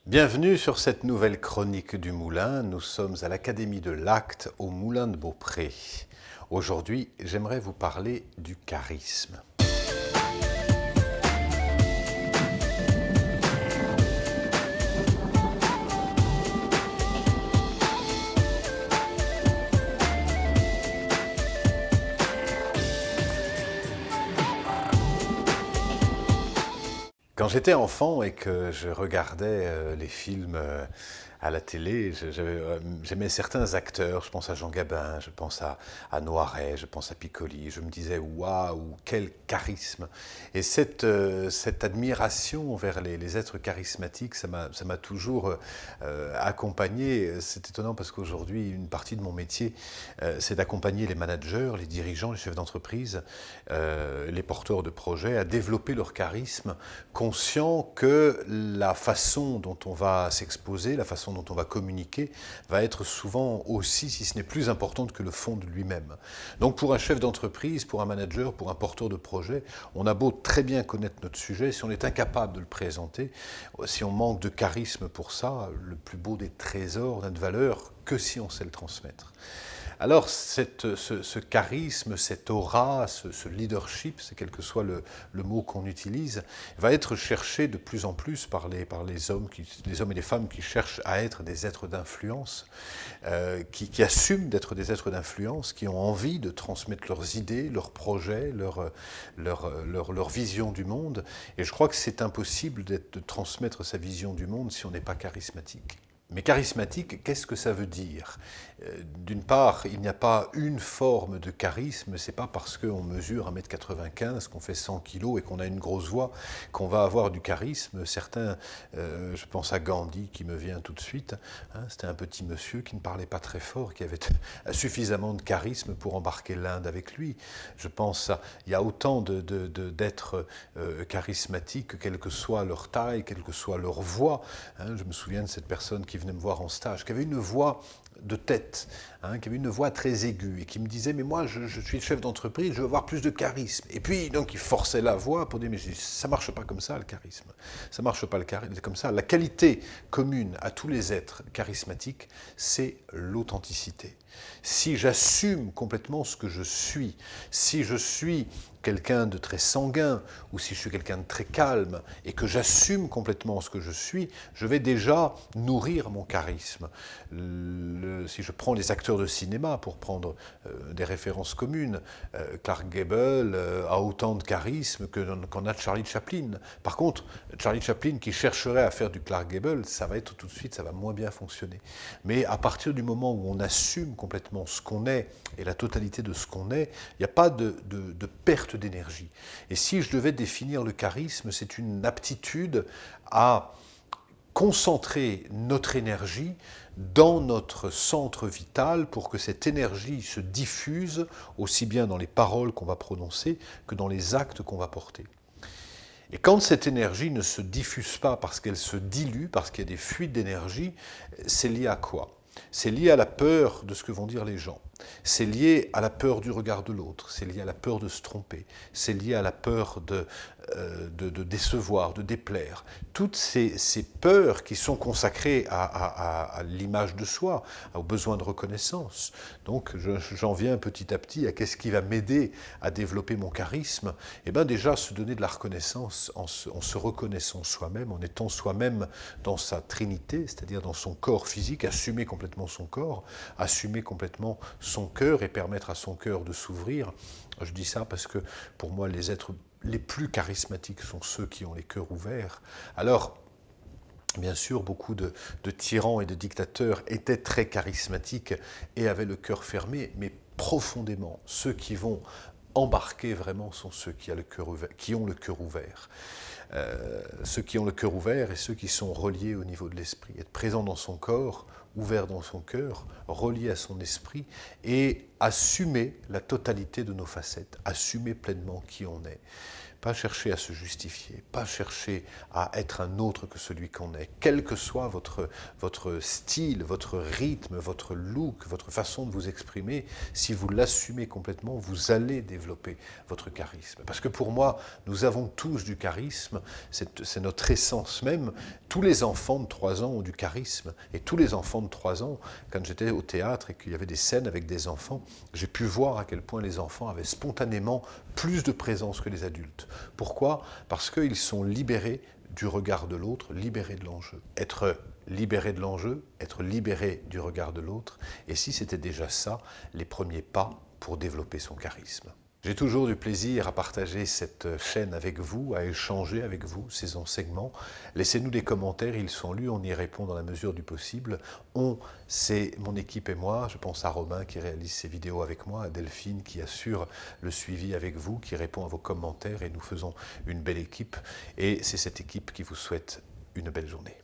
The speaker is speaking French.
Bienvenue sur cette nouvelle chronique du Moulin. Nous sommes à l'Académie de l'Acte au Moulin de Beaupré. Aujourd'hui, j'aimerais vous parler du charisme. Quand j'étais enfant et que je regardais les films à la télé, j'aimais certains acteurs. Je pense à Jean Gabin, je pense à Noiret, je pense à Piccoli. Je me disais waouh, quel charisme! Et cette admiration vers les êtres charismatiques, ça m'a toujours accompagné. C'est étonnant parce qu'aujourd'hui, une partie de mon métier, c'est d'accompagner les managers, les dirigeants, les chefs d'entreprise, les porteurs de projets à développer leur charisme, conscient que la façon dont on va s'exposer, la façon dont on va communiquer, va être souvent aussi, si ce n'est plus importante que le fond de lui-même. Donc pour un chef d'entreprise, pour un manager, pour un porteur de projet, on a beau très bien connaître notre sujet, si on est incapable de le présenter, si on manque de charisme pour ça, le plus beau des trésors n'a de valeur que si on sait le transmettre. Alors ce charisme, cette aura, ce leadership, c'est quel que soit le mot qu'on utilise, va être cherché de plus en plus par les hommes et les femmes qui cherchent à être des êtres d'influence, qui assument d'être des êtres d'influence, qui ont envie de transmettre leurs idées, leurs projets, leur vision du monde. Et je crois que c'est impossible de transmettre sa vision du monde si on n'est pas charismatique. Mais charismatique, qu'est-ce que ça veut dire? D'une part, il n'y a pas une forme de charisme, c'est pas parce qu'on mesure 1,95 m, qu'on fait 100 kg et qu'on a une grosse voix qu'on va avoir du charisme. Certains, je pense à Gandhi qui me vient tout de suite, hein, c'était un petit monsieur qui ne parlait pas très fort, qui avait suffisamment de charisme pour embarquer l'Inde avec lui. Je pense il y a autant d'êtres charismatiques, quelle que soit leur taille, quelle que soit leur voix. Hein, je me souviens de cette personne qui venait me voir en stage, qui avait une voix de tête, hein, qui avait une voix très aiguë et qui me disait mais moi je suis chef d'entreprise, je veux avoir plus de charisme. Et puis donc il forçait la voix pour dire mais ça marche pas comme ça le charisme, ça marche pas le charisme comme ça. La qualité commune à tous les êtres charismatiques, c'est l'authenticité. Si j'assume complètement ce que je suis, si je suis quelqu'un de très sanguin ou si je suis quelqu'un de très calme et que j'assume complètement ce que je suis, je vais déjà nourrir mon charisme. Si je prends les acteurs de cinéma pour prendre des références communes, Clark Gable a autant de charisme qu'en a Charlie Chaplin. Par contre, Charlie Chaplin qui chercherait à faire du Clark Gable, ça va être tout de suite, ça va moins bien fonctionner. Mais à partir du moment où on assume complètement ce qu'on est et la totalité de ce qu'on est, il n'y a pas de perte d'énergie. Et si je devais définir le charisme, c'est une aptitude à concentrer notre énergie dans notre centre vital pour que cette énergie se diffuse aussi bien dans les paroles qu'on va prononcer que dans les actes qu'on va porter. Et quand cette énergie ne se diffuse pas parce qu'elle se dilue, parce qu'il y a des fuites d'énergie, c'est lié à quoi? C'est lié à la peur de ce que vont dire les gens. C'est lié à la peur du regard de l'autre. C'est lié à la peur de se tromper. C'est lié à la peur de décevoir, de déplaire. Toutes ces peurs qui sont consacrées à l'image de soi, au besoin de reconnaissance. Donc j'en viens petit à petit à qu'est-ce qui va m'aider à développer mon charisme. Eh bien déjà se donner de la reconnaissance en se reconnaissant soi-même, en étant soi-même dans sa trinité, c'est-à-dire dans son corps physique, assumer complètement son corps, assumer complètement son cœur et permettre à son cœur de s'ouvrir. Je dis ça parce que pour moi les êtres les plus charismatiques sont ceux qui ont les cœurs ouverts. Alors, bien sûr, beaucoup de tyrans et de dictateurs étaient très charismatiques et avaient le cœur fermé, mais profondément, ceux qui vont embarquer vraiment sont ceux qui ont le cœur ouvert. Ceux qui ont le cœur ouvert et ceux qui sont reliés au niveau de l'esprit. Être présent dans son corps, ouvert dans son cœur, relié à son esprit et assumer la totalité de nos facettes, assumer pleinement qui on est. pas chercher à se justifier, pas chercher à être un autre que celui qu'on est, quel que soit votre style, votre rythme, votre look, votre façon de vous exprimer, si vous l'assumez complètement, vous allez développer votre charisme. Parce que pour moi, nous avons tous du charisme, c'est notre essence même. Tous les enfants de 3 ans ont du charisme, et tous les enfants de 3 ans, quand j'étais au théâtre et qu'il y avait des scènes avec des enfants, j'ai pu voir à quel point les enfants avaient spontanément plus de présence que les adultes. Pourquoi? Parce qu'ils sont libérés du regard de l'autre, libérés de l'enjeu. Être libéré de l'enjeu, être libéré du regard de l'autre, et si c'était déjà ça, les premiers pas pour développer son charisme. J'ai toujours du plaisir à partager cette chaîne avec vous, à échanger avec vous ces enseignements. Laissez-nous des commentaires, ils sont lus, on y répond dans la mesure du possible. On, c'est mon équipe et moi, je pense à Romain qui réalise ces vidéos avec moi, à Delphine qui assure le suivi avec vous, qui répond à vos commentaires et nous faisons une belle équipe. Et c'est cette équipe qui vous souhaite une belle journée.